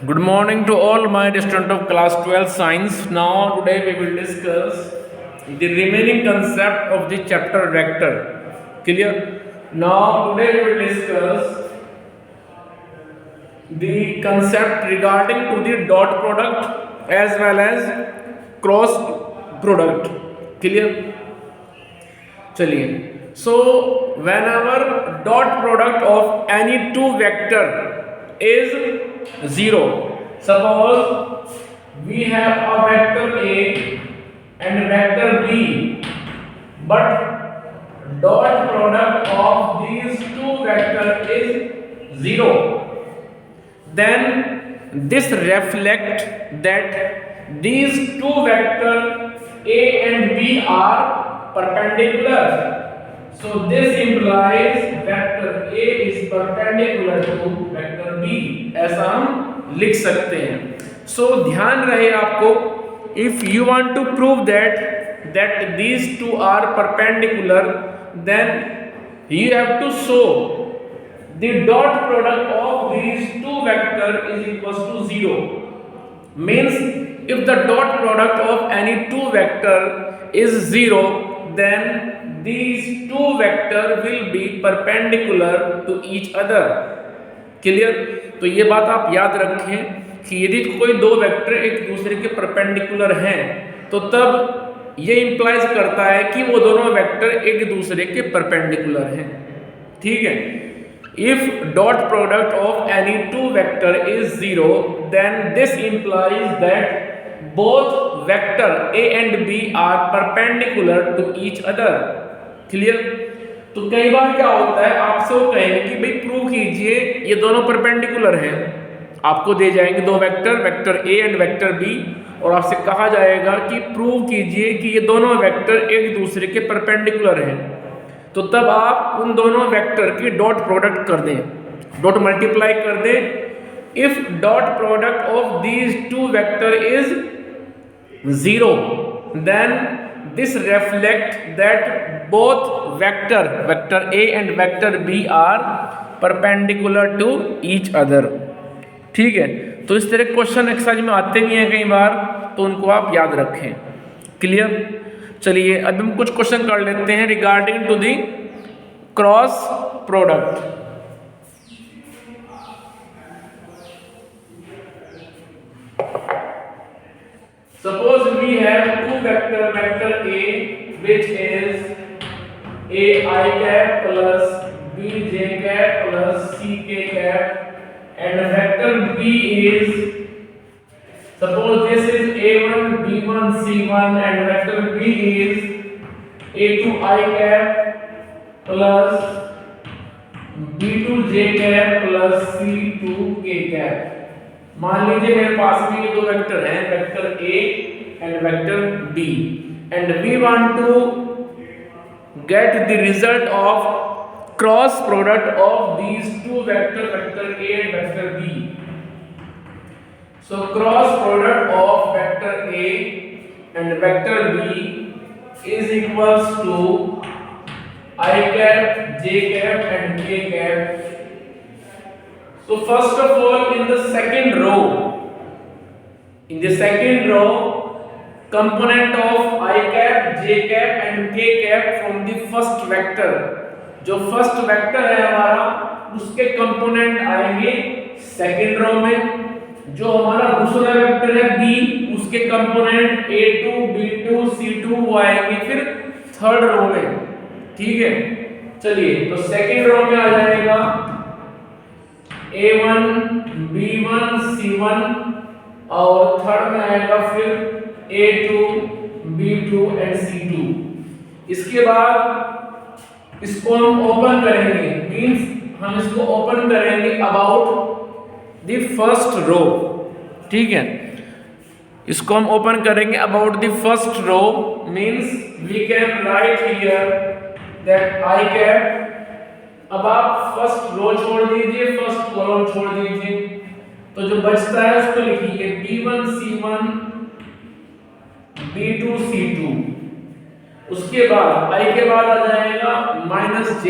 Good morning to all my students of class 12 science. Now today we will discuss the remaining concept of the chapter vector. Clear? Now today we will discuss the concept regarding to the dot product as well as cross product. Clear? चलिए, so whenever dot product of any two vector is 0, suppose we have a vector A and vector B, but dot product of these two vectors is 0, then this reflects that these two vectors A and B are perpendicular. So this implies vector A is perpendicular to vector B. ऐसा हम लिख सकते हैं. So ध्यान रहे आपको, if you want to prove that these two are perpendicular, then you have to show the dot product of these two vectors is equals to 0. Means if the dot product of any two vector is 0, then these two vectors will be perpendicular to each other. Clear? तो ये बात आप याद रखें कि यदि कोई दो वेक्टर एक दूसरे के परपेंडिकुलर हैं तो तब ये इंप्लाइज करता है कि वो दोनों वेक्टर एक दूसरे के परपेंडिकुलर हैं. ठीक है? If dot product of any two vector is 0, then this implies that both vector A and B are perpendicular to each other. Clear? तो कई बार क्या होता है, आपसे वो कहेंगे कि भाई प्रूव कीजिए ये दोनों परपेंडिकुलर हैं. आपको दे जाएंगे दो vector A and vector B, और आपसे कहा जाएगा कि प्रूव कीजिए कि ये दोनों वेक्टर एक दूसरे के परपेंडिकुलर हैं. तो तब आप उन दोनों वेक्टर की डॉट प्रोडक्ट कर दें, डॉट मल्टीप्लाई कर दें. If dot product of these two vector is 0, then this reflect that both vector A and vector B are perpendicular to each other. ठीक है? तो इस तरह क्वेश्चन एक्सरसाइज में आते भी हैं कई बार, तो उनको आप याद रखें. क्लियर? चलिए अब हम कुछ क्वेश्चन कर लेते हैं regarding to the cross product. Suppose we have two vector A which is A I cap plus B j cap plus C k cap, and vector B is, suppose this is A1 B1 C1 and vector B is A2 I cap plus B2 j cap plus C2 k cap. मान लीजिए मेरे पास में ये दो vector हैं, vector A and vector B, and we want to get the result of cross product of these two vector, vector A and vector B. So cross product of vector A and vector B is equals to I cap, J cap and K cap. So first of all, in the second row, component of I cap, J cap and K cap from the first vector. जो first vector है हमारा, उसके component आएंगे second row में. जो हमारा दूसरा vector है B, उसके component A2, B2, C2 वो आएंगे फिर third row में. ठीक है? चलिए, तो second row में आ जाएगा A1 B1 C1, और थर्ड में आएगा फिर A2 B2 एंड C2. इसके बाद इसको हम ओपन करेंगे, मींस हम इसको ओपन करेंगे अबाउट द फर्स्ट रो. ठीक है? इसको हम ओपन करेंगे about the first row, means we can write here that I cap. अब आप फर्स्ट रो छोड़ दीजिए, फर्स्ट कॉलम छोड़ दीजिए, तो जो बचता है उसको लिखिए B1 C1 B2 C2. उसके बाद I के बाद आ जाएगा -j.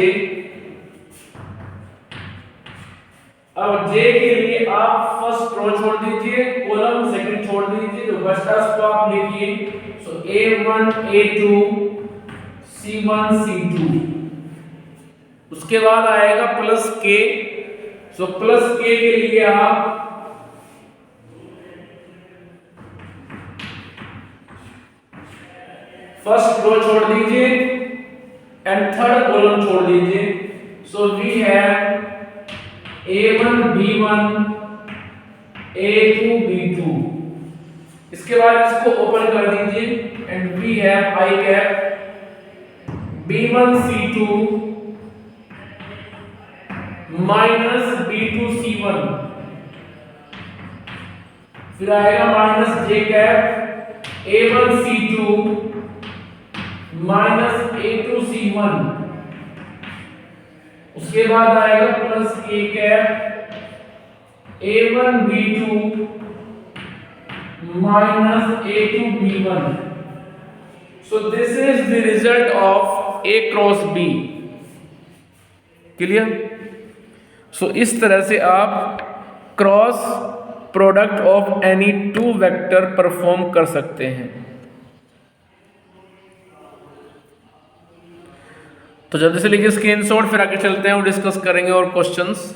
अब J के लिए आप फर्स्ट रो छोड़ दीजिए, कॉलम सेकंड छोड़ दीजिए, जो बचता है उसको आप लिखिए। सो A1 A2 C1 C2, उसके बाद आएगा plus K। So plus K के लिए आप फर्स्ट रो छोड़ दीजिए एंड थर्ड कॉलम छोड़ दीजिए। So we have A1 B1 A2 B2। इसके बाद इसको ओपन कर दीजिए and we have I cap B1 C2 minus B2 C1, फिर आएगा minus J cap A1 C2 minus A2 C1, उसके बाद आएगा plus A cap A1 B2 minus A2 B1। So this is the result of A cross B। Clear? So इस तरह से आप cross product of any two vector perform कर सकते हैं। तो जल्दी से लीजिए स्क्रीनशॉट, फिर आगे चलते हैं और डिस्कस करेंगे और questions.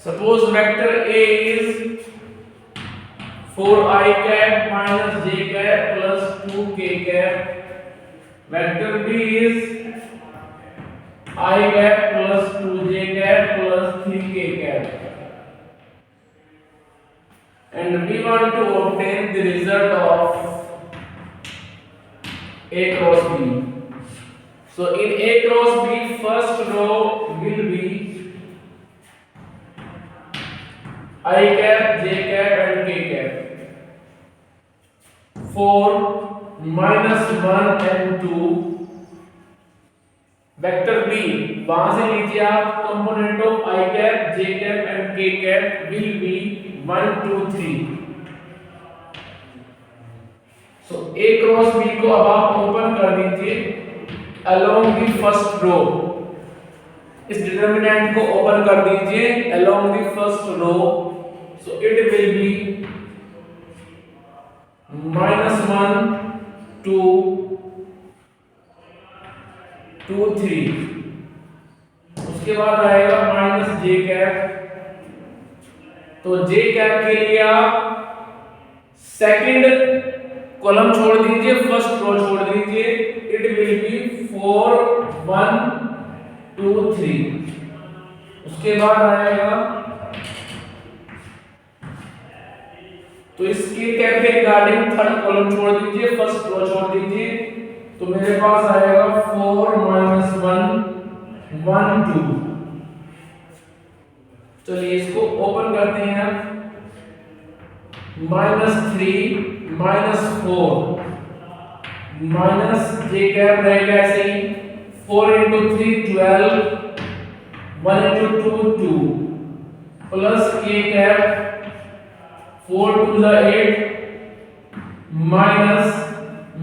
Suppose vector A is 4i cap minus j cap plus 2k cap. Vector B is I cap plus 2j cap plus 3k cap. And we want to obtain the result of A cross B. So in A cross B, first row will be I cap, j cap and k cap. 4 minus 1 and 2 vector B, वहां से लीजिए आप component of I cap, j cap and k cap will be 1 2 3। So A cross B को अब आप open कर दीजिए along the first row। इस डिटरमिनेंट को ओपन कर दीजिए along the first row। So it will be -1 2 2 3। उसके बाद आएगा माइनस j कैप। तो j कैप के लिए आप सेकंड कॉलम छोड़ दीजिए, फर्स्ट रो छोड़ दीजिए। It will be 4 1 2 3। उसके बाद आएगा, तो इसके कैप के रिगार्डिंग थर्ड कॉलम छोड़ दीजिए, फर्स्ट रो छोड़ दीजिए। तो मेरे पास आएगा 4 1 1 2। चलिए इसको ओपन करते हैं। -3 -4 माइनस j कैप रहेगा ऐसे ही। 4 × 3 12 1 × 2 2 plus k cap 4 2 8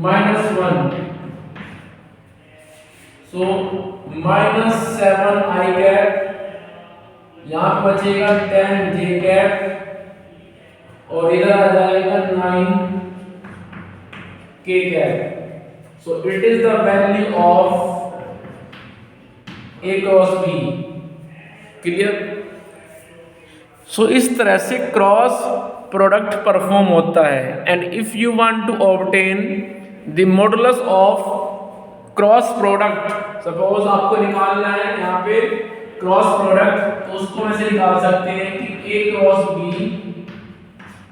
-1। So -7 I cap, यहाँ पे बचेगा 10 j कैप और इधर आ जाएगा 9 k cap. So it is the value of A cross B। Clear? So इस तरह से क्रॉस प्रोडक्ट परफॉर्म होता है। And if you want to obtain the modulus of cross product, suppose आपको निकालना है यहाँ पे क्रॉस प्रोडक्ट, तो उसको ऐसे निकाल सकते हैं कि A cross B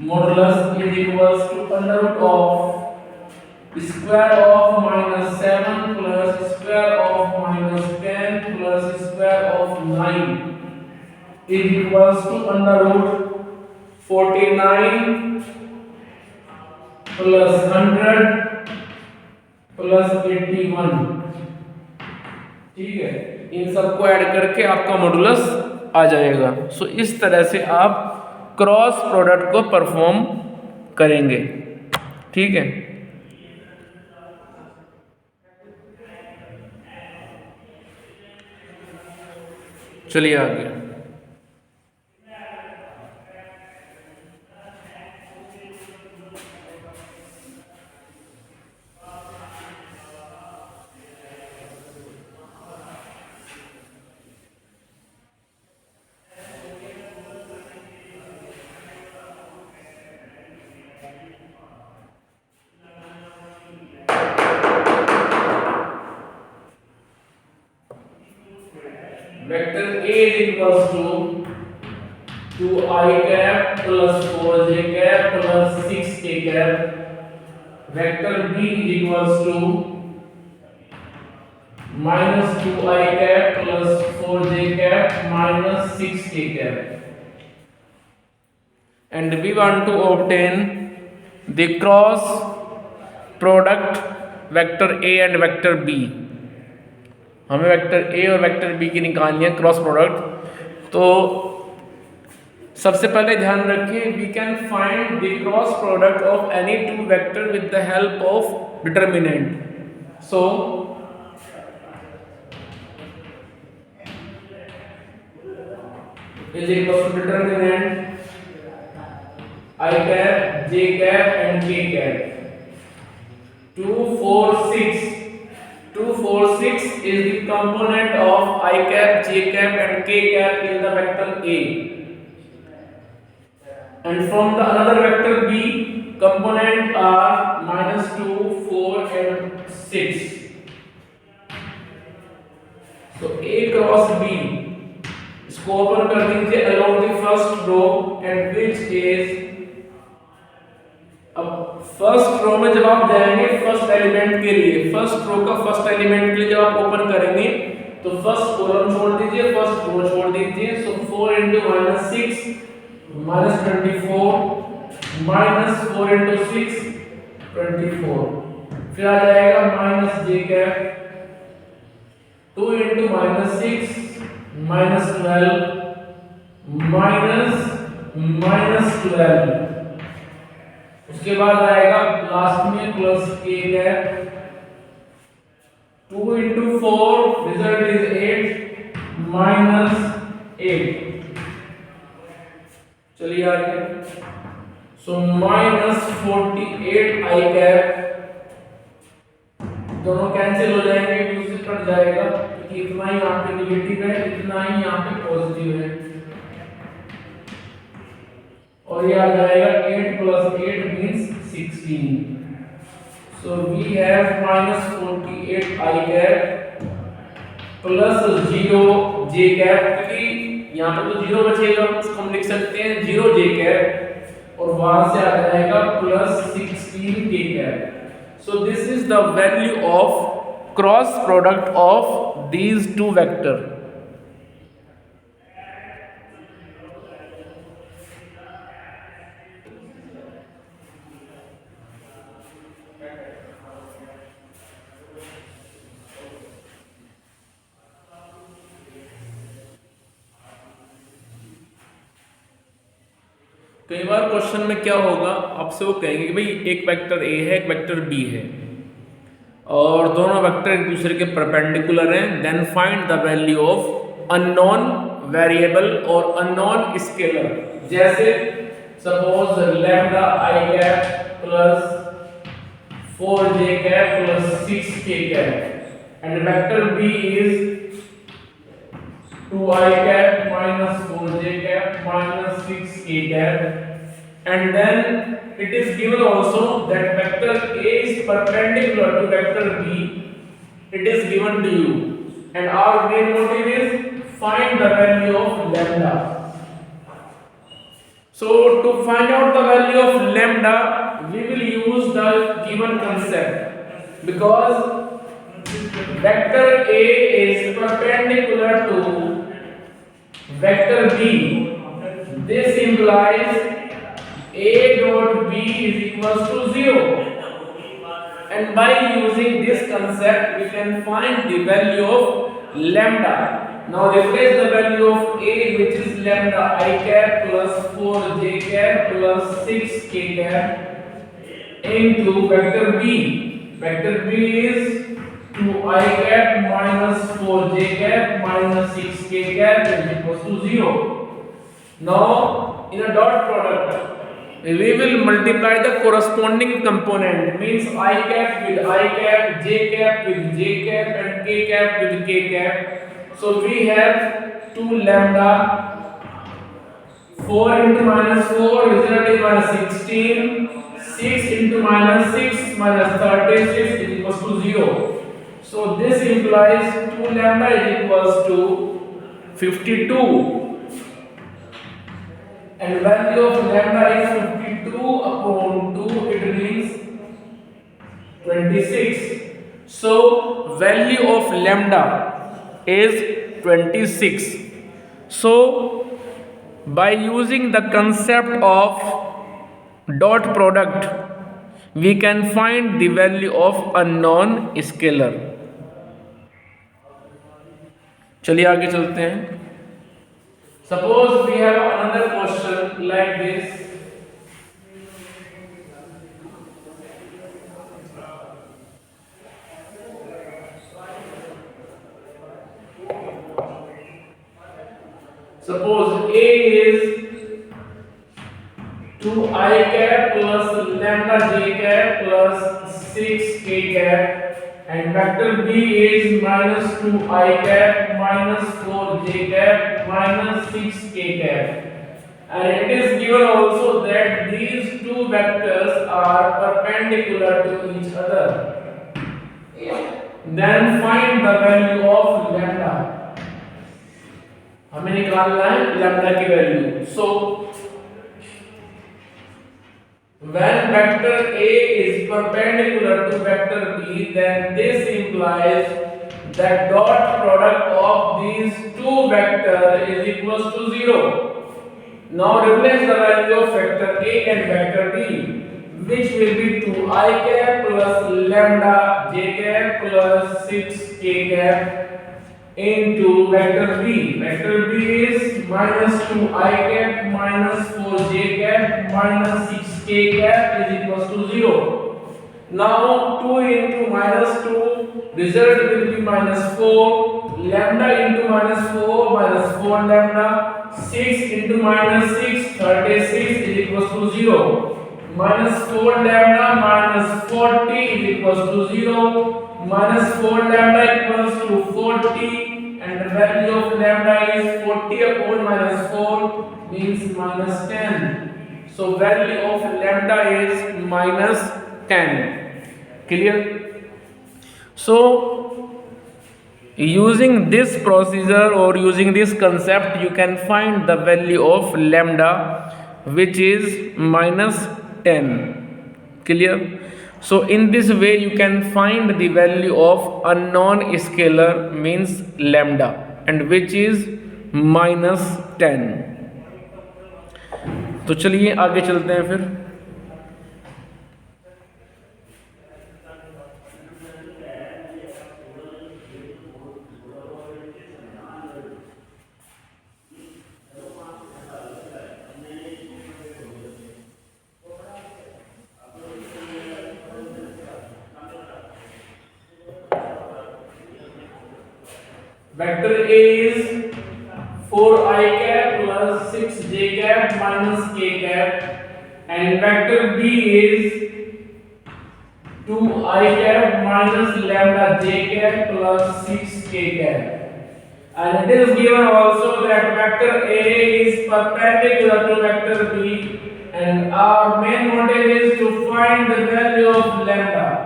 modulus is equals to under of square of -7 plus square of -10 is equals to under root 49 plus 100 plus 81। ठीक है, इन सबको ऐड करके आपका मॉडुलस आ जाएगा। सो इस तरह से आप क्रॉस प्रोडक्ट को परफॉर्म करेंगे। ठीक है, चलिए आगे। Vector A is equals to 2i cap plus 4j cap plus 6k cap. Vector B is equals to minus 2i cap plus 4j cap minus 6k cap. And we want to obtain the cross product vector A and vector B. हमें vector A और vector B की निकालनी है cross product. तो सबसे पहले ध्यान रखिए, we can find the cross product of any two vector with the help of determinant. So is equal to determinant I cap, J cap and K cap। 2, 4, 6 2, 4, 6 is the component of I cap, J cap and K cap in the vector A, and from the another vector B, component are minus 2, 4 and 6। so A cross B, इसको open कर दीजिए along the first row, and which is, अब first row में जब आप जाएंगे first element के लिए, फर्स्ट रो का फर्स्ट एलिमेंट के लिए जब आप ओपन करेंगे तो फर्स्ट कॉलम छोड़ दीजिए, फर्स्ट रो छोड़ दीजिए। सो 4 into minus 6 minus 24 minus 4 into 6 24। फिर आ जाएगा माइनस जे cap 2 into minus 6 minus 12 minus 12। उसके बाद आएगा लास्ट में प्लस के cap 2 into 4 result is 8 minus 8। चलिए आगे। सो minus 48 I कैप, दोनों कैंसिल हो जाएंगे, उससे कट जाएगा क्योंकि इतना ही यहाँ पे निगेटिव है, इतना ही यहाँ पे पॉजिटिव है, और ये आ जाएगा 8 plus 8 means 16। so we have minus 48 I cap plus 0 j cap, क्योंकि यहाँ पे तो 0 बचेगा, उसको हम लिख सकते हैं 0 j cap, और वहां से आ जाएगा plus 16 k cap। so this is the value of cross product of these two vector। कई बार क्वेश्चन में क्या होगा, आपसे वो कहेंगे कि भाई एक वेक्टर ए है, एक वेक्टर बी है, और दोनों वेक्टर एक दूसरे के परपेंडिकुलर हैं, then find the value of unknown variable और अननोन स्केलर। जैसे suppose lambda I cap plus 4j cap plus 6k cap, and vector B is 2i cap minus 4j cap minus 6k cap, and then it is given also that vector A is perpendicular to vector B, it is given to you, and our main motive is find the value of lambda। so to find out the value of lambda we will use the given concept, because vector A is perpendicular to vector B. This implies A dot B is equals to 0. And by using this concept, we can find the value of lambda. Now replace the value of A, which is lambda I cap plus 4j cap plus 6k cap into vector B. Vector B is 2I cap minus 4j cap minus 6k cap is equals to 0. Now in a dot product, we will multiply the corresponding component, means I cap with I cap, j cap with j cap and k cap with k cap. So we have 2 lambda, 4 into minus 4 result is minus 16, 6 into minus 6 minus 36 is equals to 0. So this implies 2 lambda is equals to 52. And value of lambda is 52 upon 2, it means 26. So value of lambda is 26. So by using the concept of dot product, we can find the value of a non-scalar. चलिए आगे चलते हैं. Suppose we have another question like this. Suppose A is 2I cap plus lambda j cap plus 6k cap and vector B is minus 2I cap minus 4j cap minus 6k cap, and it is given also that these two vectors are perpendicular to each other. Then find the value of lambda. हमें निकालना है lambda की value. So when vector A is perpendicular to vector B, then this implies that dot product of these two vectors is equals to 0. Now replace the value of vector A and vector B, which will be 2I cap plus lambda j cap plus 6k cap into vector B. Vector B is minus 2I cap minus 4j cap minus 6k cap is equals to 0. Now 2 into minus 2, result will be minus 4, lambda into minus 4 minus 4 lambda, 6 into minus 6, 36 is equals to 0. Minus 4 lambda minus 40 is equals to 0. Minus 4 lambda equals to 40 and the value of lambda is 40 upon minus 4 means minus 10. So value of lambda is minus 10. Clear? So using this procedure or using this concept, you can find the value of lambda, which is minus 10. Clear? So in this way you can find the value of a non-scalar means lambda, and which is minus 10. तो चलिए आगे चलते हैं फिर. Vector A is 4I cap plus 6j cap minus k cap and vector B is 2I cap minus lambda j cap plus 6k cap, and it is given also that vector A is perpendicular to vector B, and our main motive is to find the value of lambda.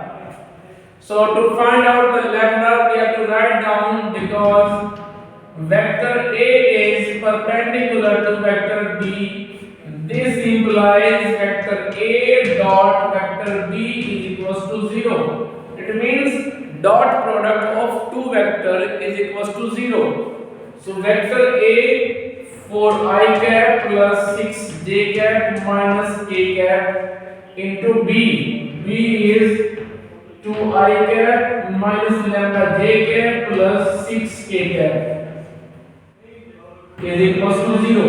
So to find out the lambda, we have to write down, because vector A is perpendicular to vector B, this implies vector A dot vector B is equals to 0. It means dot product of two vectors is equals to 0. So vector A 4i cap plus 6j cap minus k cap into b. B is 2i cap minus lambda j cap plus 6k cap is equals to 0.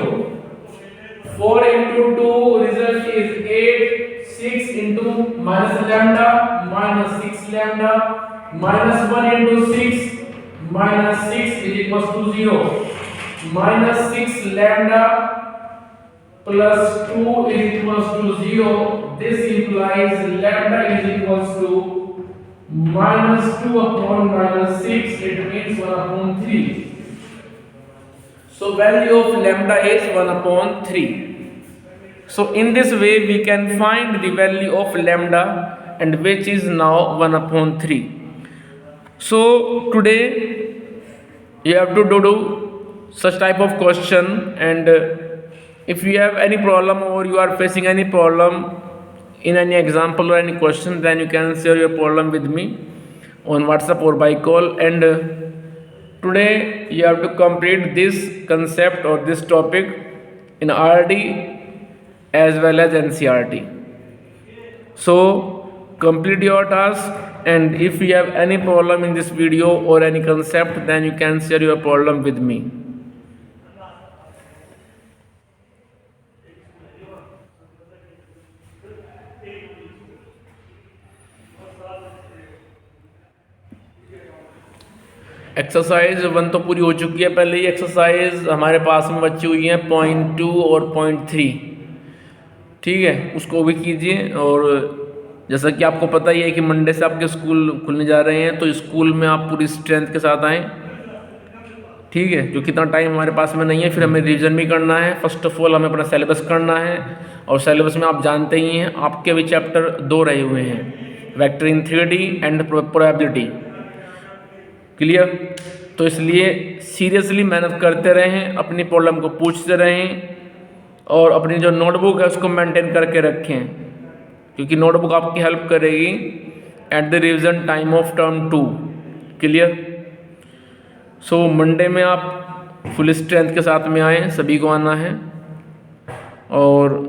4 into 2 result is 8. 6 into minus lambda minus 6 lambda minus 1 into 6 minus 6 is equals to 0. Minus 6 lambda plus 2 is equals to 0. This implies lambda is equals to minus 2 upon minus 6. It means 1 upon 3. So value of lambda is 1 upon 3. So in this way we can find the value of lambda, and which is now 1 upon 3. So today you have to do such type of question, and if you have any problem or you are facing any problem in any example or any question, then you can share your problem with me on WhatsApp or by call. And today you have to complete this concept or this topic in RD as well as NCRT. So complete your task, and if you have any problem in this video or any concept, then you can share your problem with me. Exercise 1 तो पूरी हो चुकी है। पहले ही exercise हमारे पास में बची हुई है 0.2 और 0.3, ठीक है, उसको भी कीजिए। और जैसा कि आपको पता ही है कि मंडे से आपके स्कूल खुलने जा रहे हैं, तो स्कूल में आप पूरी स्ट्रेंथ के साथ आएँ, ठीक है, जो कितना टाइम हमारे पास में नहीं है। फिर हमें रिवीजन भी करना है। फर्स्ट ऑफ ऑल हमें अपना सिलेबस करना है, और सिलेबस में आप जानते ही हैं आपके भी चैप्टर 2 रहे हुए हैं, vector in 3D and probability. Clear? तो इसलिए सीरियसली मेहनत करते रहें, अपनी प्रॉब्लम को पूछते रहें, और अपनी जो नोटबुक है उसको मेंटेन करके रखें, क्योंकि नोटबुक आपकी हेल्प करेगी at the revision time of term 2। Clear? So Monday में आप फुल स्ट्रेंथ के साथ में आएँ, सभी को आना है, और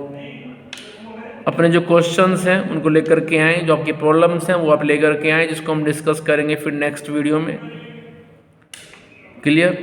अपने जो क्वेश्चंस हैं उनको लेकर के आएँ, जो आपकी प्रॉब्लम्स हैं वो आप लेकर के आएँ, जिसको हम डिस्कस करेंगे फिर नेक्स्ट वीडियो में। क्लियर?